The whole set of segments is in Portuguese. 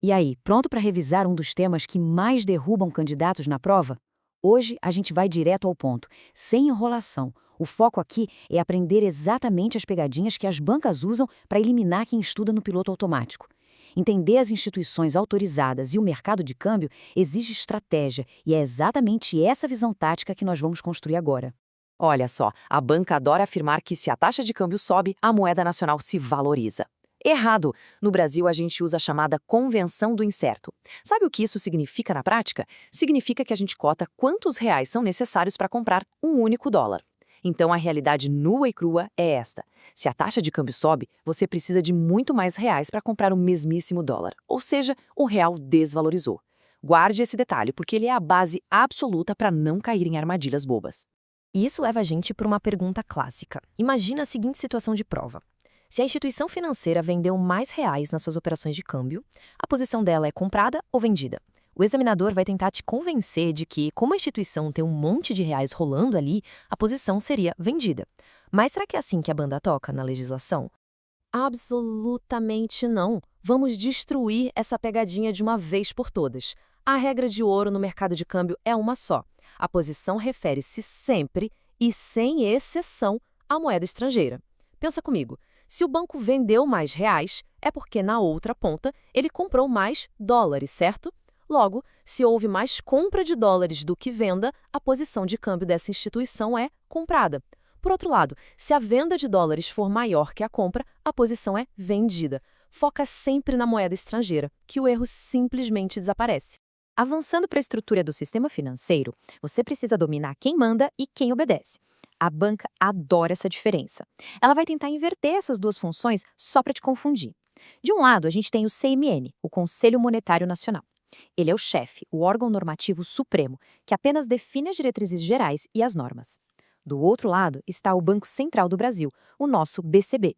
E aí, pronto para revisar um dos temas que mais derrubam candidatos na prova? Hoje a gente vai direto ao ponto, sem enrolação. O foco aqui é aprender exatamente as pegadinhas que as bancas usam para eliminar quem estuda no piloto automático. Entender as instituições autorizadas e o mercado de câmbio exige estratégia, e é exatamente essa visão tática que nós vamos construir agora. Olha só, a banca adora afirmar que se a taxa de câmbio sobe, a moeda nacional se valoriza. Errado! No Brasil, a gente usa a chamada convenção do incerto. Sabe o que isso significa na prática? Significa que a gente cota quantos reais são necessários para comprar um único dólar. Então, a realidade nua e crua é esta. Se a taxa de câmbio sobe, você precisa de muito mais reais para comprar o mesmíssimo dólar. Ou seja, o real desvalorizou. Guarde esse detalhe, porque ele é a base absoluta para não cair em armadilhas bobas. E isso leva a gente para uma pergunta clássica. Imagina a seguinte situação de prova. Se a instituição financeira vendeu mais reais nas suas operações de câmbio, a posição dela é comprada ou vendida? O examinador vai tentar te convencer de que, como a instituição tem um monte de reais rolando ali, a posição seria vendida. Mas será que é assim que a banda toca na legislação? Absolutamente não. Vamos destruir essa pegadinha de uma vez por todas. A regra de ouro no mercado de câmbio é uma só. A posição refere-se sempre e sem exceção à moeda estrangeira. Pensa comigo. Se o banco vendeu mais reais, é porque na outra ponta ele comprou mais dólares, certo? Logo, se houve mais compra de dólares do que venda, a posição de câmbio dessa instituição é comprada. Por outro lado, se a venda de dólares for maior que a compra, a posição é vendida. Foca sempre na moeda estrangeira, que o erro simplesmente desaparece. Avançando para a estrutura do sistema financeiro, você precisa dominar quem manda e quem obedece. A banca adora essa diferença. Ela vai tentar inverter essas duas funções só para te confundir. De um lado, a gente tem o CMN, o Conselho Monetário Nacional. Ele é o chefe, o órgão normativo supremo, que apenas define as diretrizes gerais e as normas. Do outro lado está o Banco Central do Brasil, o nosso BCB.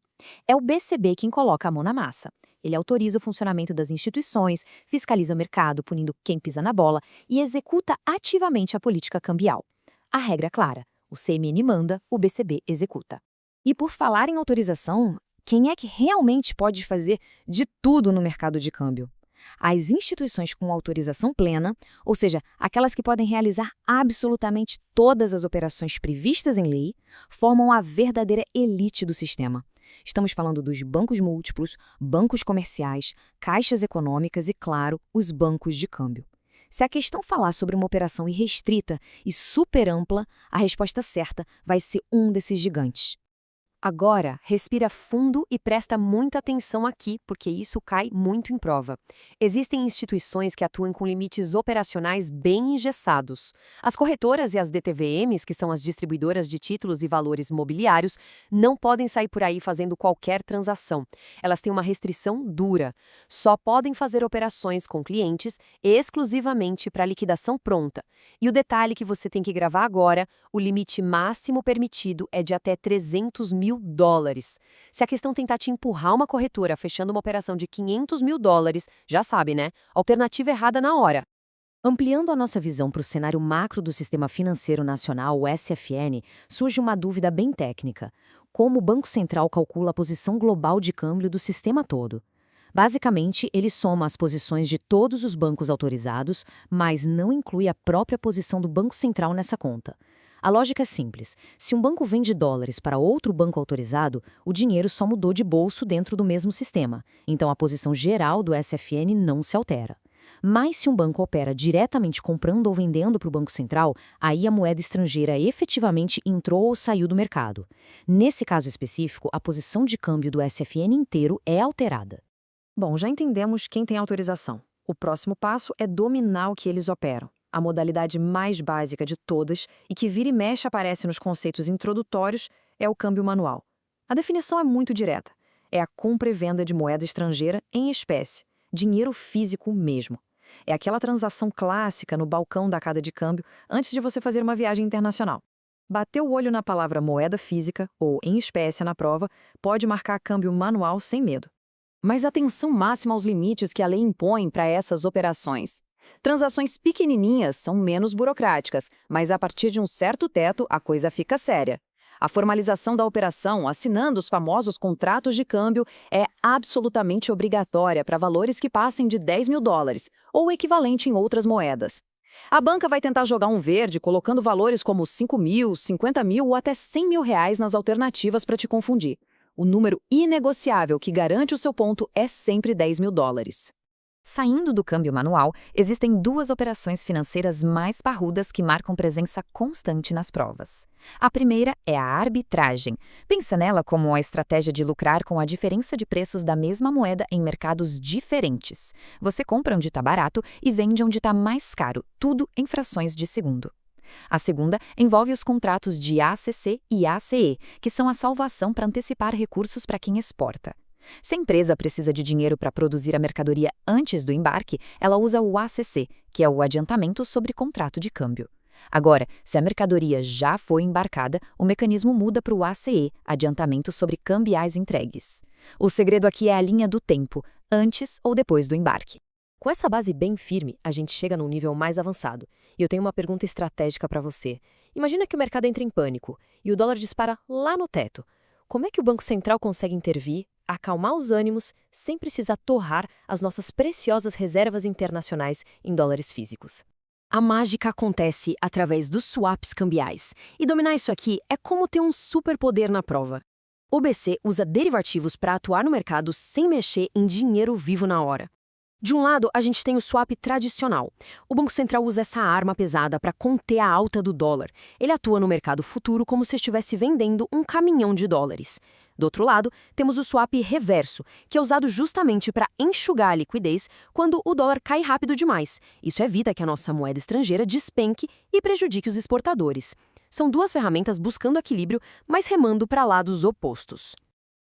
É o BCB quem coloca a mão na massa. Ele autoriza o funcionamento das instituições, fiscaliza o mercado, punindo quem pisa na bola e executa ativamente a política cambial. A regra é clara: o CMN manda, o BCB executa. E por falar em autorização, quem é que realmente pode fazer de tudo no mercado de câmbio? As instituições com autorização plena, ou seja, aquelas que podem realizar absolutamente todas as operações previstas em lei, formam a verdadeira elite do sistema. Estamos falando dos bancos múltiplos, bancos comerciais, caixas econômicas e, claro, os bancos de câmbio. Se a questão falar sobre uma operação irrestrita e super ampla, a resposta certa vai ser um desses gigantes. Agora, respira fundo e presta muita atenção aqui, porque isso cai muito em prova. Existem instituições que atuam com limites operacionais bem engessados. As corretoras e as DTVMs, que são as distribuidoras de títulos e valores mobiliários, não podem sair por aí fazendo qualquer transação. Elas têm uma restrição dura. Só podem fazer operações com clientes exclusivamente para liquidação pronta. E o detalhe que você tem que gravar agora, o limite máximo permitido é de até 300 mil dólares. Se a questão tentar te empurrar uma corretora fechando uma operação de 500 mil dólares, já sabe, né? Alternativa errada na hora. Ampliando a nossa visão para o cenário macro do Sistema Financeiro Nacional, o SFN, surge uma dúvida bem técnica. Como o Banco Central calcula a posição global de câmbio do sistema todo? Basicamente, ele soma as posições de todos os bancos autorizados, mas não inclui a própria posição do Banco Central nessa conta. A lógica é simples. Se um banco vende dólares para outro banco autorizado, o dinheiro só mudou de bolso dentro do mesmo sistema. Então, a posição geral do SFN não se altera. Mas se um banco opera diretamente comprando ou vendendo para o Banco Central, aí a moeda estrangeira efetivamente entrou ou saiu do mercado. Nesse caso específico, a posição de câmbio do SFN inteiro é alterada. Bom, já entendemos quem tem autorização. O próximo passo é dominar o que eles operam. A modalidade mais básica de todas e que vira e mexe aparece nos conceitos introdutórios é o câmbio manual. A definição é muito direta. É a compra e venda de moeda estrangeira em espécie, dinheiro físico mesmo. É aquela transação clássica no balcão da casa de câmbio antes de você fazer uma viagem internacional. Bater o olho na palavra moeda física ou em espécie na prova pode marcar câmbio manual sem medo. Mas atenção máxima aos limites que a lei impõe para essas operações. Transações pequenininhas são menos burocráticas, mas a partir de um certo teto a coisa fica séria. A formalização da operação, assinando os famosos contratos de câmbio, é absolutamente obrigatória para valores que passem de 10 mil dólares, ou o equivalente em outras moedas. A banca vai tentar jogar um verde colocando valores como 5 mil, 50 mil ou até 100 mil reais nas alternativas para te confundir. O número inegociável que garante o seu ponto é sempre 10 mil dólares. Saindo do câmbio manual, existem duas operações financeiras mais parrudas que marcam presença constante nas provas. A primeira é a arbitragem. Pensa nela como a estratégia de lucrar com a diferença de preços da mesma moeda em mercados diferentes. Você compra onde está barato e vende onde está mais caro, tudo em frações de segundo. A segunda envolve os contratos de ACC e ACE, que são a salvação para antecipar recursos para quem exporta. Se a empresa precisa de dinheiro para produzir a mercadoria antes do embarque, ela usa o ACC, que é o adiantamento sobre contrato de câmbio. Agora, se a mercadoria já foi embarcada, o mecanismo muda para o ACE, adiantamento sobre cambiais entregues. O segredo aqui é a linha do tempo, antes ou depois do embarque. Com essa base bem firme, a gente chega num nível mais avançado. E eu tenho uma pergunta estratégica para você. Imagina que o mercado entra em pânico e o dólar dispara lá no teto. Como é que o Banco Central consegue intervir, acalmar os ânimos, sem precisar torrar as nossas preciosas reservas internacionais em dólares físicos? A mágica acontece através dos swaps cambiais. E dominar isso aqui é como ter um superpoder na prova. O BC usa derivativos para atuar no mercado sem mexer em dinheiro vivo na hora. De um lado, a gente tem o swap tradicional. O Banco Central usa essa arma pesada para conter a alta do dólar. Ele atua no mercado futuro como se estivesse vendendo um caminhão de dólares. Do outro lado, temos o swap reverso, que é usado justamente para enxugar a liquidez quando o dólar cai rápido demais. Isso evita que a nossa moeda estrangeira despenque e prejudique os exportadores. São duas ferramentas buscando equilíbrio, mas remando para lados opostos.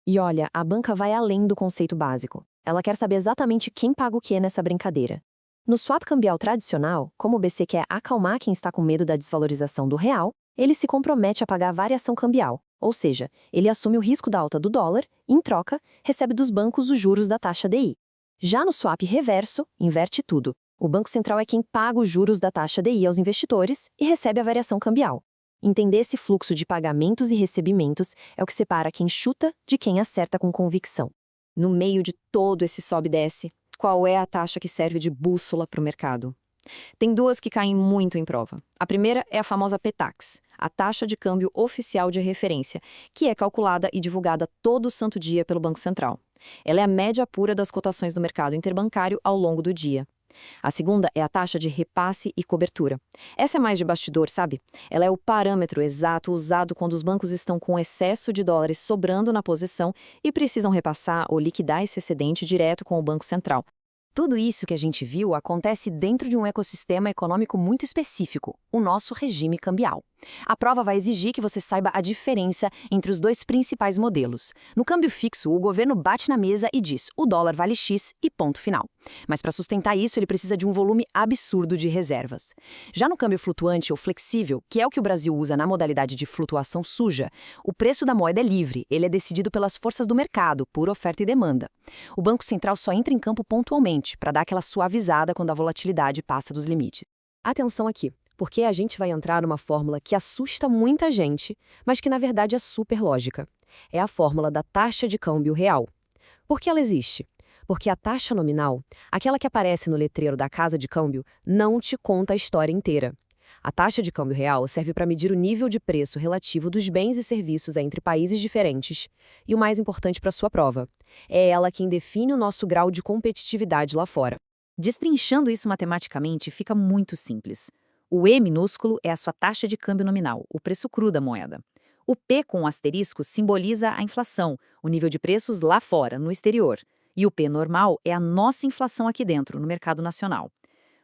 E olha, a banca vai além do conceito básico. Ela quer saber exatamente quem paga o que nessa brincadeira. No swap cambial tradicional, como o BC quer acalmar quem está com medo da desvalorização do real, ele se compromete a pagar a variação cambial, ou seja, ele assume o risco da alta do dólar e, em troca, recebe dos bancos os juros da taxa DI. Já no swap reverso, inverte tudo. O Banco Central é quem paga os juros da taxa DI aos investidores e recebe a variação cambial. Entender esse fluxo de pagamentos e recebimentos é o que separa quem chuta de quem acerta com convicção. No meio de todo esse sobe e desce, qual é a taxa que serve de bússola para o mercado? Tem duas que caem muito em prova. A primeira é a famosa PTAX, a taxa de câmbio oficial de referência, que é calculada e divulgada todo santo dia pelo Banco Central. Ela é a média pura das cotações do mercado interbancário ao longo do dia. A segunda é a taxa de repasse e cobertura. Essa é mais de bastidor, sabe? Ela é o parâmetro exato usado quando os bancos estão com excesso de dólares sobrando na posição e precisam repassar ou liquidar esse excedente direto com o Banco Central. Tudo isso que a gente viu acontece dentro de um ecossistema econômico muito específico, o nosso regime cambial. A prova vai exigir que você saiba a diferença entre os dois principais modelos. No câmbio fixo, o governo bate na mesa e diz: o dólar vale X e ponto final. Mas para sustentar isso, ele precisa de um volume absurdo de reservas. Já no câmbio flutuante ou flexível, que é o que o Brasil usa na modalidade de flutuação suja, o preço da moeda é livre, ele é decidido pelas forças do mercado, por oferta e demanda. O Banco Central só entra em campo pontualmente, para dar aquela suavizada quando a volatilidade passa dos limites. Atenção aqui, porque a gente vai entrar numa fórmula que assusta muita gente, mas que na verdade é super lógica. É a fórmula da taxa de câmbio real. Por que ela existe? Porque a taxa nominal, aquela que aparece no letreiro da casa de câmbio, não te conta a história inteira. A taxa de câmbio real serve para medir o nível de preço relativo dos bens e serviços entre países diferentes. E o mais importante para sua prova, é ela quem define o nosso grau de competitividade lá fora. Destrinchando isso matematicamente, fica muito simples. O E minúsculo é a sua taxa de câmbio nominal, o preço cru da moeda. O P com um asterisco simboliza a inflação, o nível de preços lá fora, no exterior. E o P normal é a nossa inflação aqui dentro, no mercado nacional.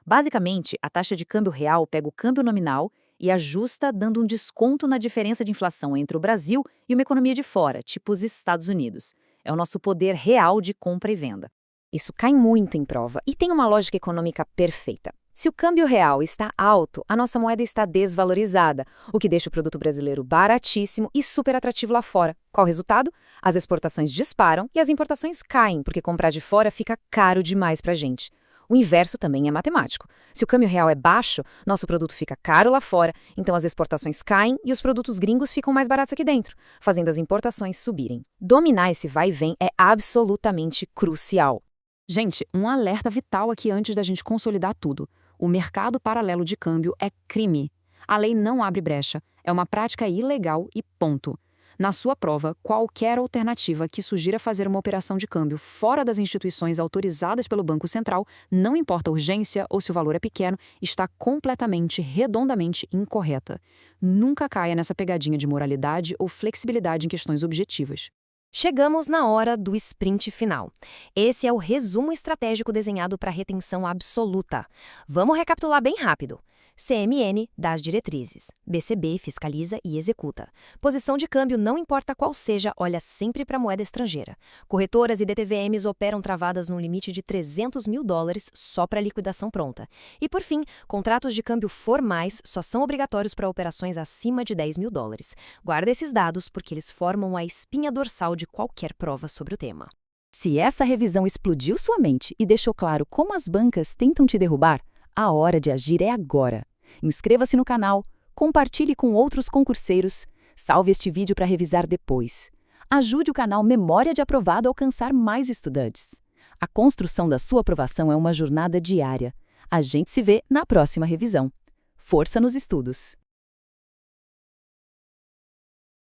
Basicamente, a taxa de câmbio real pega o câmbio nominal e ajusta dando um desconto na diferença de inflação entre o Brasil e uma economia de fora, tipo os Estados Unidos. É o nosso poder real de compra e venda. Isso cai muito em prova e tem uma lógica econômica perfeita. Se o câmbio real está alto, a nossa moeda está desvalorizada, o que deixa o produto brasileiro baratíssimo e super atrativo lá fora. Qual o resultado? As exportações disparam e as importações caem, porque comprar de fora fica caro demais pra gente. O inverso também é matemático. Se o câmbio real é baixo, nosso produto fica caro lá fora, então as exportações caem e os produtos gringos ficam mais baratos aqui dentro, fazendo as importações subirem. Dominar esse vai e vem é absolutamente crucial. Gente, um alerta vital aqui antes da gente consolidar tudo. O mercado paralelo de câmbio é crime. A lei não abre brecha, é uma prática ilegal e ponto. Na sua prova, qualquer alternativa que sugira fazer uma operação de câmbio fora das instituições autorizadas pelo Banco Central, não importa a urgência ou se o valor é pequeno, está completamente, redondamente incorreta. Nunca caia nessa pegadinha de moralidade ou flexibilidade em questões objetivas. Chegamos na hora do sprint final. Esse é o resumo estratégico desenhado para retenção absoluta. Vamos recapitular bem rápido. CMN dá as diretrizes. BCB fiscaliza e executa. Posição de câmbio, não importa qual seja, olha sempre para a moeda estrangeira. Corretoras e DTVMs operam travadas num limite de $300 mil só para liquidação pronta. E por fim, contratos de câmbio formais só são obrigatórios para operações acima de $10 mil. Guarda esses dados porque eles formam a espinha dorsal de qualquer prova sobre o tema. Se essa revisão explodiu sua mente e deixou claro como as bancas tentam te derrubar, a hora de agir é agora. Inscreva-se no canal, compartilhe com outros concurseiros, salve este vídeo para revisar depois. Ajude o canal Memória de Aprovado a alcançar mais estudantes. A construção da sua aprovação é uma jornada diária. A gente se vê na próxima revisão. Força nos estudos!